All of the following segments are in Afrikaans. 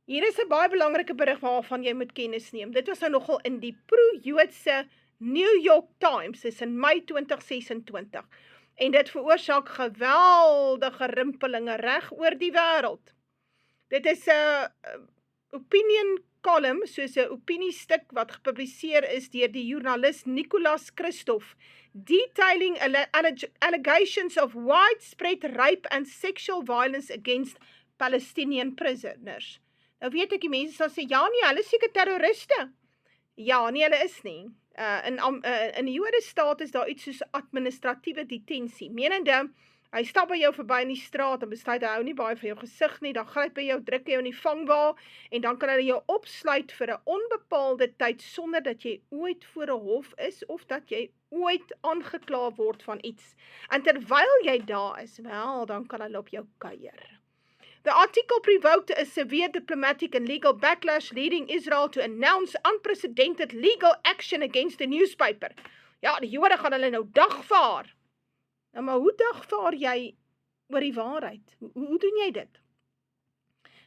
Hier is 'n baie belangrike berig waarvan jy moet kennis neem. Dit was nou nogal in die pro-Joodse New York Times, dis in Mei 2026. En dit veroorsaak geweldige rimpelinge reg oor die wêreld. Dit is 'n opinion column, soos 'n opiniestuk wat gepubliseer is deur die joernalis Nicholas Kristof, detailing allegations of widespread rape and sexual violence against Palestinian prisoners. Nou weet ek, die mense sal sê, ja nee, hulle is seker terroriste. Ja, nee, hulle is nie. In die Jode staat is daar iets soos administratiewe detensie. Menende, hy stap by jou verby in die straat en besluit hy hou nie baie van jou gesig nie, dan gryp hy jou, druk jou in die vangwa en dan kan hulle jou opsluit vir 'n onbepaalde tyd sonder dat jy ooit voor 'n hof is of dat jy ooit aangekla word van iets. En terwyl jy daar is, wel, dan kan hulle op jou kuier. The article provoked a severe diplomatic and legal backlash, leading Israel to announce unprecedented legal action against the newspaper. Ja, die Jode gaan hulle nou dagvaar. Nou, maar hoe dagvaar jy oor die waarheid? Hoe doen jy dit?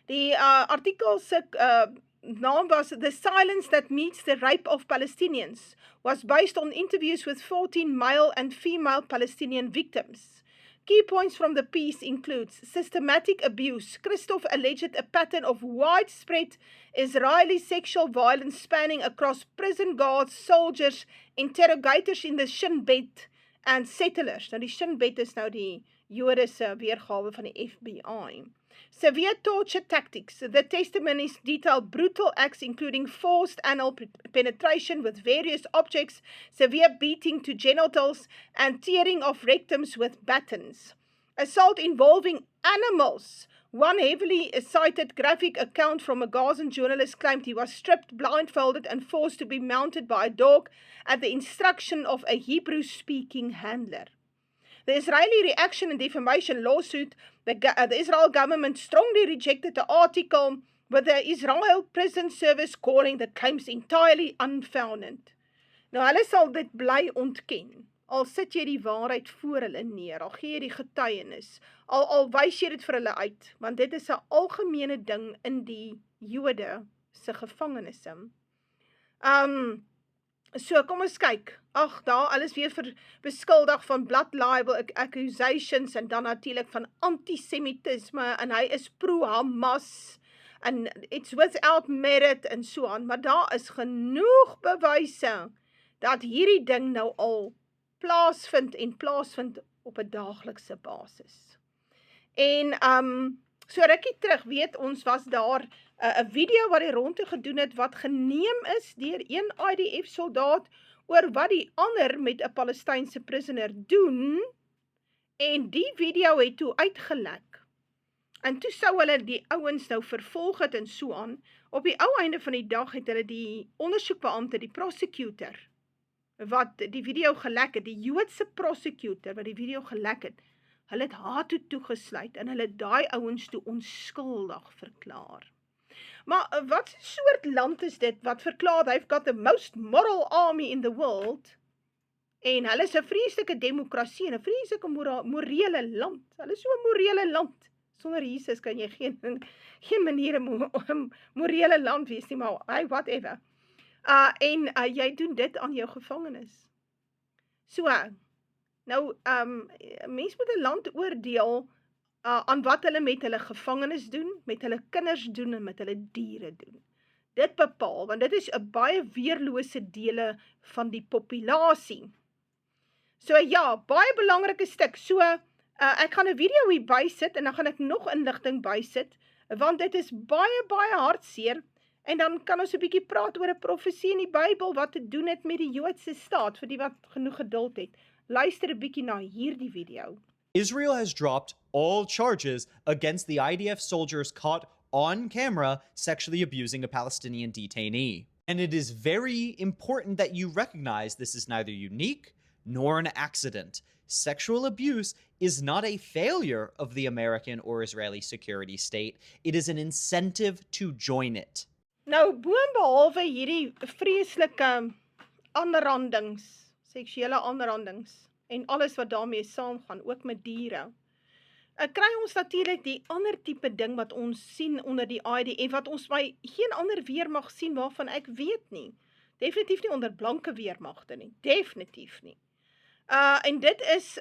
Die artikel se naam was The Silence That Meets the Rape of Palestinians, was based on interviews with 14 male and female Palestinian victims. Key points from the piece includes systematic abuse. Kristof alleged a pattern of widespread Israeli sexual violence spanning across prison guards, soldiers, interrogators in the Shin Bet and settlers. Nou die Shin Bet is nou die Jodese weergawe van die FBI. Severe torture tactics. The testimonies detail brutal acts including forced anal penetration with various objects, severe beating to genitals, and tearing of rectums with batons. Assault involving animals. One heavily cited graphic account from a Gazan journalist claimed he was stripped, blindfolded, and forced to be mounted by a dog at the instruction of a Hebrew-speaking handler. The Israeli reaction and defamation lawsuit, the Israel government strongly rejected the article, with the Israel Prison Service calling the claims entirely unfounded. Nou, hulle sal dit bly ontken. Al sit jy die waarheid voor hulle neer, al gee jy die getuienis, al wys jy dit vir hulle uit, want dit is 'n algemene ding in die Jode se gevangenisse. So, kom ons kyk. Ag, daar alles weer beskuldig van blood libel accusations en dan natuurlik van antisemitisme en hy is pro-Hamas en it's without merit en so aan, maar daar is genoeg bewyse dat hierdie ding nou al plaasvind op 'n daaglikse basis. En so rukkie terug weet ons was daar 'n video wat hy rondte gedoen het wat geneem is deur een IDF soldaat oor wat die ander met 'n Palestynse prisoner doen, en die video het toe uitgelek. En toe sou hulle die ouens nou vervolg het en so aan. Op die ou einde van die dag het hulle die ondersoekbeampte, die prosecutor, wat die video gelek het, die Joodse prosecutor wat die video gelek het, hulle het haar toe toegesluit en hulle het daai ouens toe onskuldig verklaar. Maar wat soort land is dit wat verklaar, they've got the most moral army in the world, en hulle is 'n vreeslike demokrasie en 'n vreeslike morele land. Hulle is so 'n morele land. Sonder Jesus kan jy geen manier 'n morele land wees nie, maar hey, whatever. En jy doen dit aan jou gevangenes. So, nou, mens moet 'n land oordeel aan wat hulle met hulle gevangenes doen, met hulle kinders doen en met hulle diere doen. Dit bepaal, want dit is 'n baie weerlose dele van die populasie. So ja, baie belangrike stuk. So, ek gaan 'n video hier bysit en dan gaan ek nog inligting bysit, want dit is baie hartseer. En dan kan ons 'n bietjie praat oor 'n profesie in die Bybel wat te doen het met die Joodse staat, vir die wat genoeg geduld het. Luister 'n bietjie na hierdie video. Israel has dropped all charges against the IDF soldiers caught on camera sexually abusing a Palestinian detainee. And it is very important that you recognize this is neither unique nor an accident. Sexual abuse is not a failure of the American or Israeli security state. It is an incentive to join it. Nou, boonbehalwe hierdie vreeslike aanrandings, seksuele aanrandings, en alles wat daarmee saamgaan, ook met diere, kry ons natuurlik die ander tipe ding wat ons sien onder die IDF, wat ons by geen ander weermag sien waarvan ek weet nie. Definitief nie onder blanke weermagte nie, definitief nie. En dit is,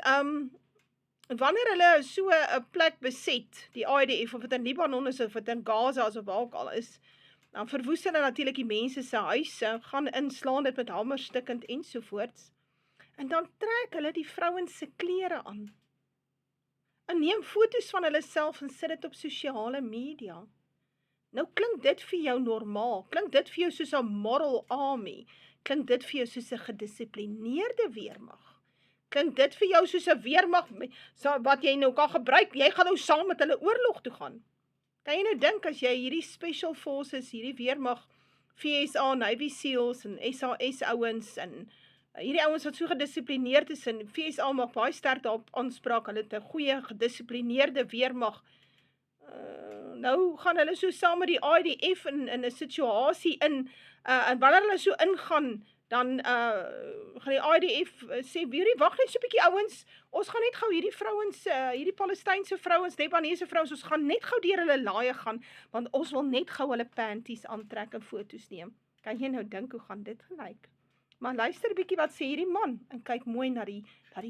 wanneer hulle so 'n plek beset, die IDF, of dit in Libanon is, of dit in Gaza is, of waar ook al is, dan verwoes hulle natuurlik die mense se huise, gaan inslaan dit met hamerstikkend ensovoorts, en dan trek hulle die vrouens se klere aan, en neem foto's van hulle self en sit dit op sosiale media. Nou klink dit vir jou normaal, klink dit vir jou soos 'n moral army, klink dit vir jou soos 'n gedissiplineerde weermag, klink dit vir jou soos 'n weermag wat jy nou kan gebruik, jy gaan nou saam met hulle oorlog toe gaan. Kan jy nou dink as jy hierdie special forces, hierdie weermag, VSA, Navy SEALs en SAS ouens en hierdie ouens wat so gedissiplineerd is, en VSA maak baie sterk daarop aanspraak, hulle het 'n goeie gedissiplineerde weermag. Nou gaan hulle so saam met die IDF in 'n situasie en wanneer hulle so ingaan, dan gaan die IDF sê, wag net so 'n bietjie ouens, ons gaan net gou hierdie vrouens, hierdie Palestynse vrouens, Libanese vrouens, ons gaan net gou deur hulle laaie gaan, want ons wil net gou hulle panties aantrek en foto's neem. Kan jy nou dink hoe gaan dit gelyk? Maar luister 'n bietjie wat sê hierdie man, en kyk mooi na die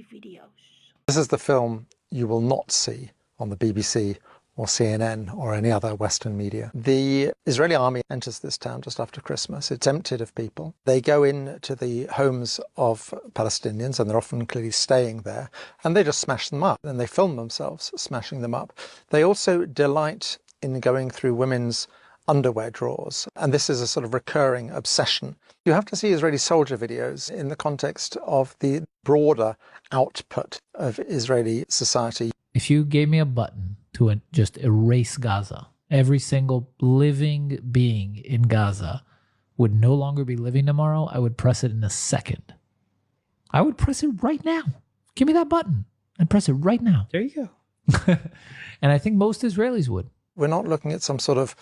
video's. This is the film you will not see on the BBC or CNN or any other Western media. The Israeli army enters this town just after Christmas. It's emptied of people. They go into the homes of Palestinians, and they're often clearly staying there, and they just smash them up, and they film themselves smashing them up. They also delight in going through women's underwear drawers, and this is a sort of recurring obsession. You have to see Israeli soldier videos in the context of the broader output of Israeli society. If you gave me a button to just erase Gaza, every single living being in Gaza would no longer be living tomorrow, I would press it in a second. I would press it right now. Give me that button and press it right now. There you go. And I think most Israelis would. We're not looking at some sort of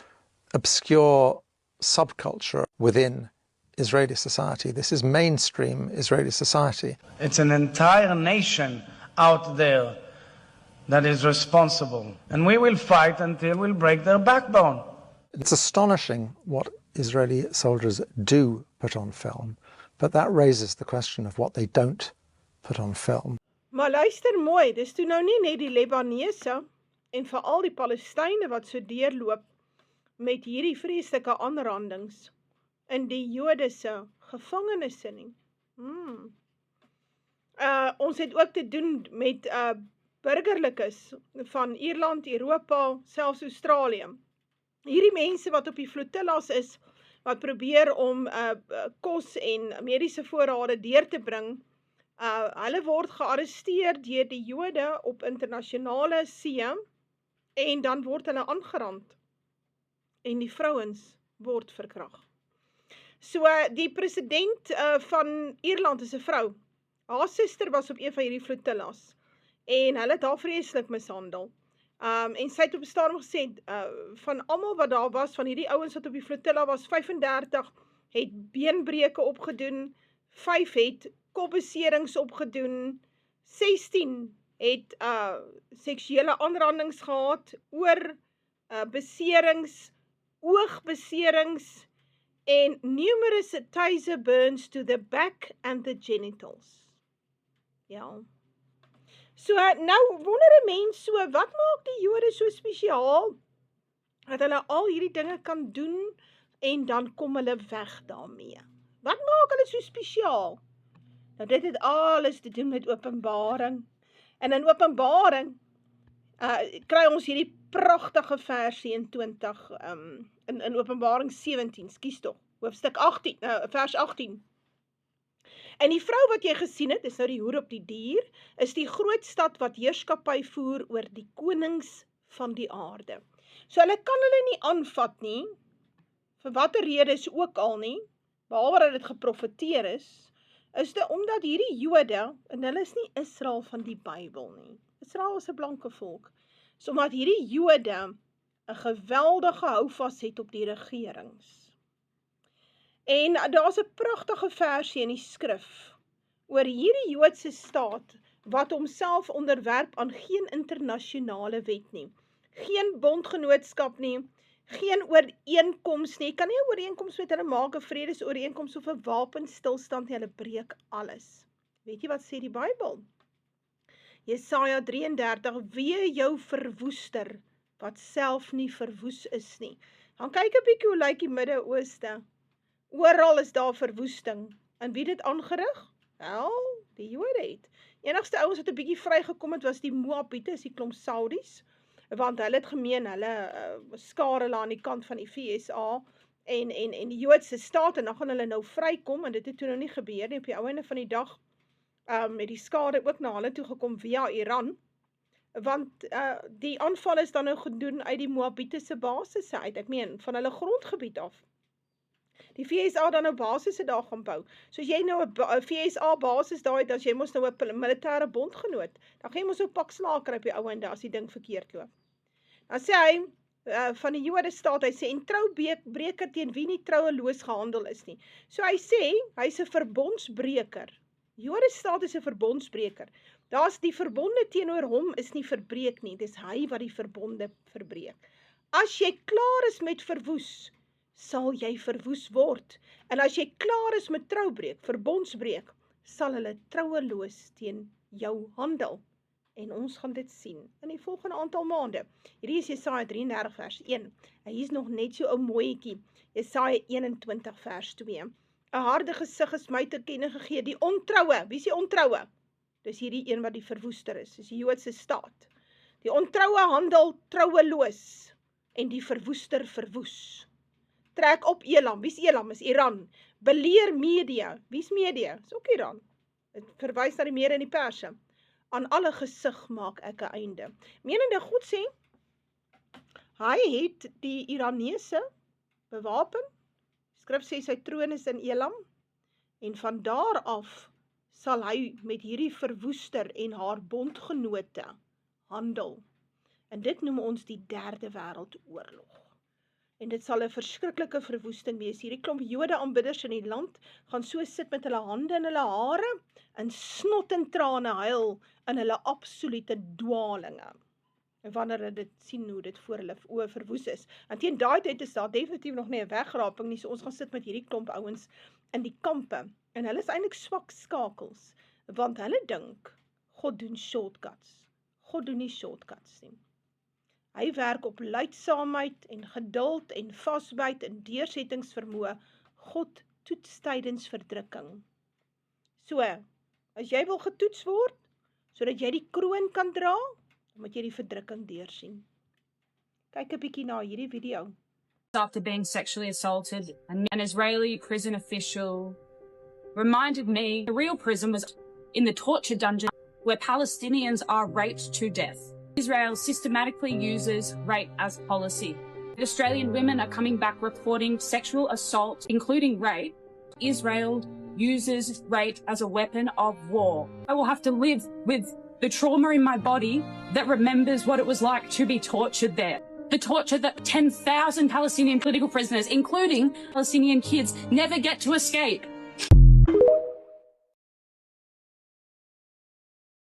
obscure subculture within Israeli society. This is mainstream Israeli society. It's an entire nation out there that is responsible. And we will fight until we'll break their backbone. It's astonishing what Israeli soldiers do put on film, but that raises the question of what they don't put on film. Maar luister mooi, dis toe nou nie net die Libanese en veral die Palestynë wat so deurloop met hierdie vreeslike aanrandings in die Jode se gevangenisse nie. Ons het ook te doen met burgerlikes van Ierland, Europa, selfs Australië. Hierdie mense wat op die flotillas is, wat probeer om kos en mediese voorrade deur te bring, hulle word gearresteer deur die Jode op internasionale see, en dan word hulle aangerand, en die vrouens word verkrag. So, die president van Ierland is 'n vrou. Haar suster was op een van hierdie flotillas, en hulle het haar vreeslik mishandel. En sy het op 'n stadium gesê, van almal wat daar was, van hierdie ouens wat op die flotilla was, 35 het beenbreuke opgedoen, 5 het kopbeserings opgedoen, 16 het seksuele aanrandings gehad, beserings, oogbeserings, en numerous taser burns to the back and the genitals. Ja. So, nou wonder 'n mens so, wat maak die Jode so spesiaal, dat hulle al hierdie dinge kan doen, en dan kom hulle weg daarmee? Wat maak hulle so spesiaal? Nou dit het alles te doen met Openbaring, en in Openbaring, kry ons hierdie pragtige versie in in Openbaring 17, skies tog, hoofstuk 18, vers 18. En die vrou wat jy gesien het, is nou die hoer op die dier, is die groot stad wat heerskappy voer oor die konings van die aarde. So hulle kan hulle nie aanvat nie, vir watter redes ook al nie, behalwe dat dit geprofeteer is dit omdat hierdie Jode, en hulle is nie Israel van die Bybel nie, Israel is 'n blanke volk, so omdat hierdie Jode 'n geweldige houvas het op die regerings. En daar's 'n pragtige versie in die skrif oor hierdie Joodse staat wat homself onderwerp aan geen internasionale wet nie. Geen bondgenootskap nie, geen ooreenkoms nie. Jy kan nie 'n ooreenkoms met hulle maak, 'n vredesooreenkoms of 'n wapenstilstand nie, hulle breek alles. Weet jy wat sê die Bybel? Jesaja 33, wee jou verwoester, wat self nie verwoes is nie. Dan kyk 'n bietjie hoe lyk die Midde-Ooste. Oral is daar verwoesting. En wie het dit aangerig? Wel, die Jode het. Enigste ouens wat 'n bietjie vrygekom het, was die Moabiete, is die klomp Saudis, want hulle het gemeen, hulle skaar hulle aan die kant van die VSA, en die Joodse staat, en dan gaan hulle nou vrykom, en dit het toe nou nie gebeur nie, op die ou einde van die dag, het die skade ook na hulle toe gekom via Iran, want die aanval is dan nou gedoen uit die Moabitiese basisse uit, ek meen, van hulle grondgebied af. Die VSA dan nou basisse daar gaan bou. So as jy nou 'n VSA basis daar het, as jy mos nou 'n militêre bondgenoot, dan gaan jy mos so 'n pak slaag kry op die ou einde as die ding verkeerd loop. Dan sê hy, van die Jode staat, hy sê, en troubreker teen wie nie troueloos gehandel is nie. So hy sê, hy's 'n verbondsbreker. Jode staat is 'n verbondsbreker. Daar's die verbonde teenoor hom is nie verbreek nie, dis hy wat die verbonde verbreek. As jy klaar is met verwoes, sal jy verwoes word. En as jy klaar is met troubreek, verbondsbreek, sal hulle troueloos teen jou handel. En ons gaan dit sien in die volgende aantal maande. Hierdie is Jesaja 33 vers 1. En hier is nog net so 'n mooietjie. Jesaja 21 vers 2. 'n harde gesig is my te kenne gegee, die ontroue. Wie is die ontroue? Dis hierdie een wat die verwoester is, dis die Joodse staat. Die ontroue handel troueloos en die verwoester verwoes. Trek op Elam. Wie is Elam? Is Iran. Beleer Media. Wie is Media? Is ook Iran. Het verwys na die Mede en die Perse. Aan alle gesig maak ek 'n einde. Menende God sê, hy het die Iranese bewapen. Skrif sê sy troon is in Elam. En van daar af sal hy met hierdie verwoester en haar bondgenote handel. En dit noem ons die derde wêreldoorlog. En dit sal 'n verskriklike verwoesting wees. Hierdie klomp Jode aanbidders in die land gaan so sit met hulle hande in hulle hare en snot en trane huil in hulle absolute dwalinge. En wanneer hulle dit sien hoe dit voor hulle oë verwoes is. En teen daai tyd is daar definitief nog nie 'n wegraping nie, so ons gaan sit met hierdie klomp ouens in die kampe. En hulle is eintlik swak skakels, want hulle dink God doen shortcuts. God doen nie shortcuts nie. Hy werk op leidsaamheid en geduld en vasbyt en deursettingsvermoë. God toets tydens verdrukking. So, as jy wil getoets word, sodat jy die kroon kan dra, dan moet jy die verdrukking deursien. Kyk 'n bietjie na hierdie video. After being sexually assaulted, an Israeli prison official reminded me the real prison was in the torture dungeon where Palestinians are raped to death. Israel systematically uses rape as policy. Australian women are coming back reporting sexual assault, including rape. Israel uses rape as a weapon of war. I will have to live with the trauma in my body that remembers what it was like to be tortured there. The torture that 10,000 Palestinian political prisoners, including Palestinian kids, never get to escape.